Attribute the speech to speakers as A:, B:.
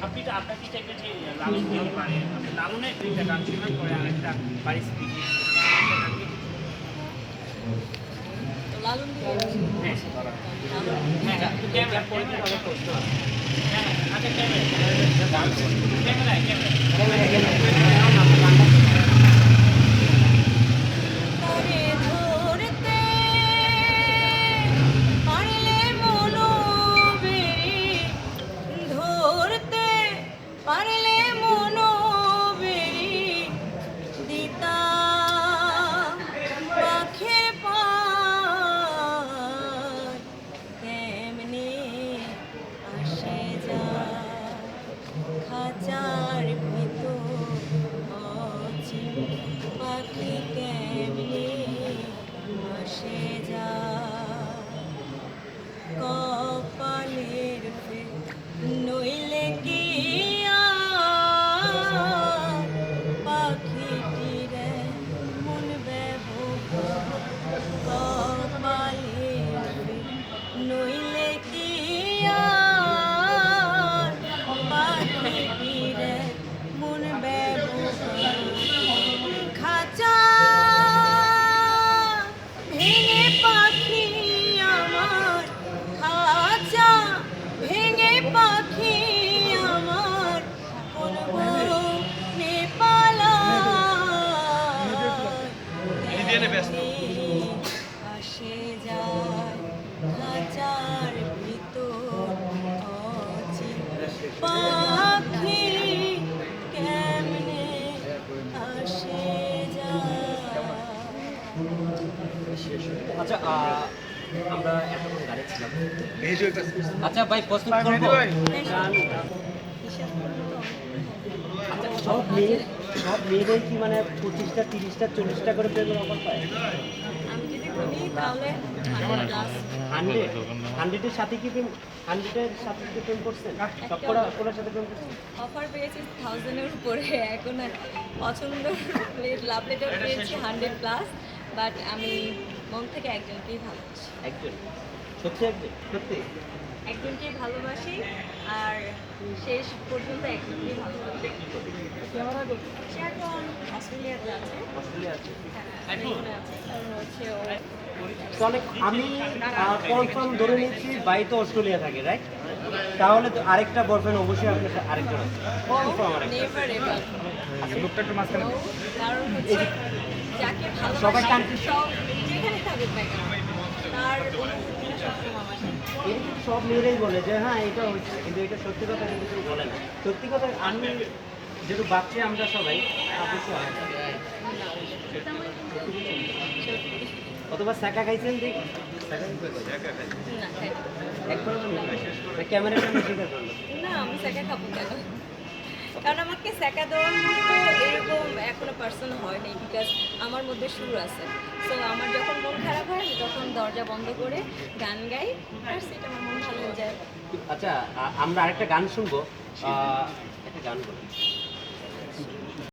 A: আপনি তো আপনার কি টাইপের যে লালন গান পারেন, আপনি লালনের দুইটা গান শুনবেন পরে আরেকটা পারিস্থিতিক
B: তো লালন দিয়ে
A: হ্যাঁ
B: লালন
A: হ্যাঁ ক্যামেরা ক্যামেরা অনেক প্রশ্ন আছে হ্যাঁ আচ্ছা ক্যামেরায়
B: তারে ধরতে পারলে মনোবেরি ধরতে পারলে মনোবেরি দিতা পাখির পায় কেমনে আসে যায় খাঁচার ভিতর অচিন পাখি কেমনে আসে যায় কপালের নইলে কি আর পাখিটিরে মন ব্যবহার কপালের নইলে কি আর পাখিটিরে মন ব্যবহার খাঁচা ভেঙে পাখি আমার খাঁচা ভেঙে পাখি আমার করব আসে যায় খাঁচার ভিতর অচিন পাখি কেমনে আসে যায়।
C: আচ্ছা আমরা এতক্ষণ গাড়ি ছিলাম। আচ্ছা ভাই প্রস্তুত করবো। আচ্ছা সব মেয়েরাই কি মানে 25টা 30টা 40টা করে প্রেমের অফার পায়?
B: আমি যদি বলি তাহলে
C: 100-এর সাথে কি প্রেম 100-এর সাথে কি প্রেম করছেন? সব কোনার সাথে প্রেম করছেন?
B: অফার পেয়েছি 1000-এর উপরে এখন পছন্দ লাভ লেটার পেয়েছি 100+, বাট আমি মন থেকে একজনকেই ভালোবাসি।
C: একজন সত্যি
B: একজনকেই ভালোবাসি আর শেষ পর্যন্ত একজনকেই ভালোবাসি। সে এখন অস্ট্রেলিয়াতে আছে। হ্যাঁ, এখানে আছে। কারণ হচ্ছে ও
C: তাহলে আমি কনফার্ম ধরে নিচ্ছি ভাই তো অস্ট্রেলিয়া থাকে, রাইট? তাহলে তো আরেকটা বয়ফ্রেন্ড অবশ্যই আপনার সাথে আরেকজন আছে। কনফার্ম আরেকটা।
B: Never ever.
C: আচ্ছা লোকটা একটু মাঝখানে
B: কারণ হচ্ছে যাকে
C: সবাই
B: ভালোবাসি
C: country-
B: সব যেখানে থাকুক না কেন তার অনুভূতিটা সবসময় আমার সাথে।
C: এটা কিন্তু সব মেয়েরাই বলে যে হ্যাঁ এটা হচ্ছে, কিন্তু এটা সত্যি কথা কিন্তু কেউ বলে না। সত্যি কথা আমি যেহেতু বাচ্চা আমরা সবাই অবশ্যই হয় না। অথবা স্যাকা খাইছেন দেখি
B: না, খাই না।
C: একবার ক্যামেরার সামনে স্বীকার করলো।
B: না আমি স্যাকা খাবো কেন? কারণ আমাকে স্যাকা দেওয়ার মতো এরকম এখনো পার্সন হয়নি, বিকজ আমার মধ্যে সুর আছে। সো আমার যখন মন খারাপ হয় আমি তখন দরজা বন্ধ করে গান গাই আর সেটা আমার মন ভালো হয়ে যায়।
C: আচ্ছা আমরা আরেকটা গান শুনবো, একটা গান বলি।